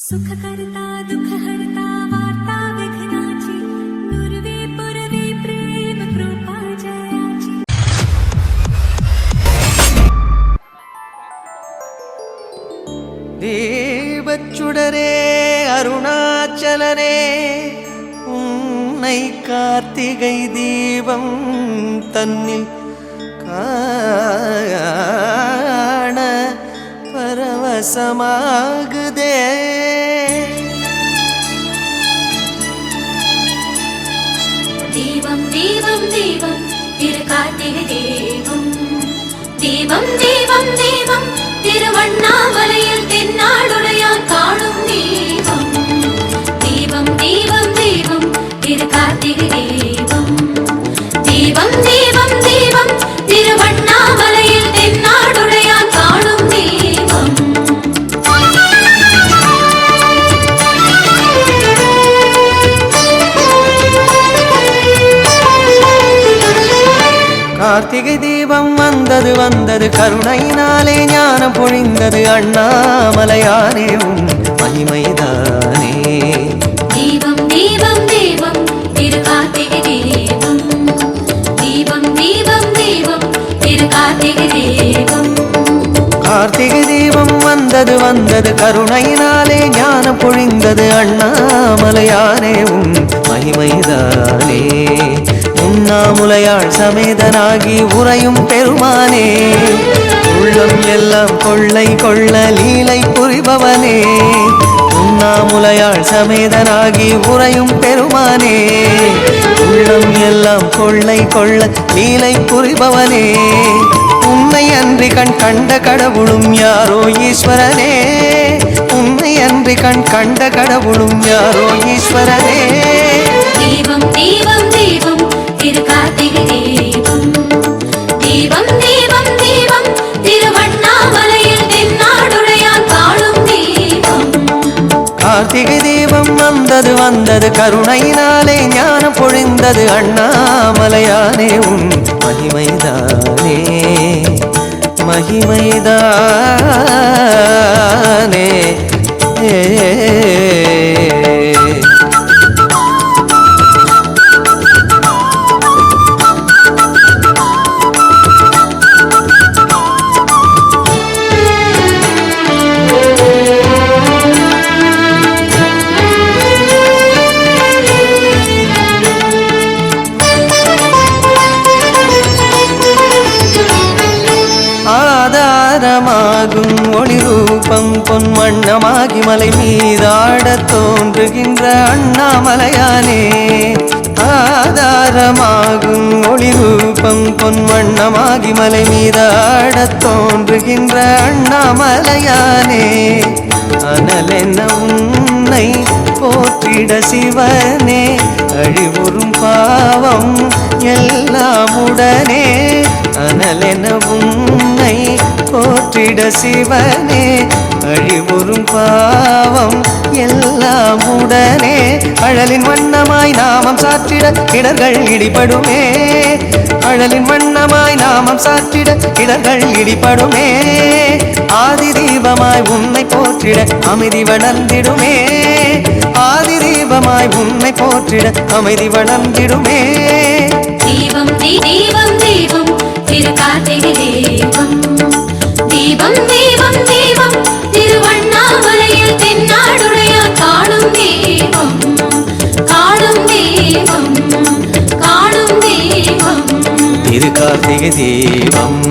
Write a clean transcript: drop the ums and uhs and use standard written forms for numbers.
सुखकर्ता दुःखहर्ता वार्ता विघ्नाची दुर्वे पुरवे प्रेम कृपा जयाची தீபச்சுடரே அருணாச்சலனே உன்னை கார்த்திகை தீபம் தன்னில் காண பரவசமாகுதே. தீபம் தீபம் தீபம் திரு கார்த்திகை தீபம் தீபம் தீபம் தீபம் திருவண்ணாமலையில் தென்னாடுடையான் காணும் தீபம் தீபம் தீபம் தீபம் திரு கார்த்திகை தீபம் தீபம் தீபம் தீபம் திருவண்ணாமலையில் தென்னாடுடையான் காணும் தீபம். கார்த்திகை தீபம் வந்தது வந்தது கருணையினாலே ஞானம் பொழிந்தது அண்ணாமலையானே உன் மகிமைதானே. தீபம் தீபம் தீபம் திரு கார்த்திகை தீபம் தீபம் தீபம் தீபம் திரு கார்த்திகை தீபம். கார்த்திகை தீபம் வந்தது வந்தது கருணையினாலே ஞானம் பொழிந்தது அண்ணாமலையானே உன் மகிமைதானே. உண்ணாமுலையாள் சமேதனாகி உறையும் பெருமானே உள்ளம் எல்லாம் கொள்ளை கொள்ள லீலை புரிபவனே. உண்ணாமுலையாள் சமேதனாகி உறையும் பெருமானே உள்ளம் எல்லாம் கொள்ளை கொள்ள லீலை புரிபவனே. உன்னை அன்றி கண் கண்ட கடவுளும் யாரோ ஈஸ்வரனே. உன்னை அன்றி கண் கண்ட கடவுளும் யாரோ ஈஸ்வரனே. தீபம் தீபம் தீபம் திரு கார்த்திகை தீபம் தீபம் தீபம் தீபம் திருவண்ணாமலையில் தென்னாடுடையான் காணும் தீபம். கார்த்திகை தீபம் வந்தது வந்தது கருணையினாலே ஞானம் பொழிந்தது அண்ணாமலையானே உன் மகிமைதானே மகிமைதானே. ஆதாரமாகும் ஒளி ரூபம் பொன் வண்ணமாகி மலை மீதாட தோன்றுகின்ற அண்ணாமலையானே. ஆதாரமாகும் ஒளி ரூபம் பொன் வண்ணமாகி மலை மீதாட தோன்றுகின்ற அண்ணாமலையானே. அனலென்ன உன்னை போற்றிட சிவனே அழிவுறும் பாவம் எல்லாம் உடனே. அனலென உன்னை போற்றிட சிவனே அழிவுறும் பாவம் எல்லாம் உடனே. அழலின் வண்ணமாய் நாமம் சாற்றிட இடர்கள் இடிபடுமே. அழலின் வண்ணமாய் நாமம் சாற்றிட இடர்கள் இடிபடுமே. ஆதி தீபமாய் உன்னை போற்றிட அமைதி வளர்ந்திடுமே. ஆதி தீபமாய் உன்னை போற்றிட அமைதி வளர்ந்திடுமே. தீபம் தீபம் தீபம் திரு கார்த்திகை தீபம் தீபம் தீபம் தீபம் திருவண்ணாமலையில் தென்னாடுடையான் காணும் தீபம் காணும் தீபம் காணும் தீபம். திரு கார்த்திகை தீபம்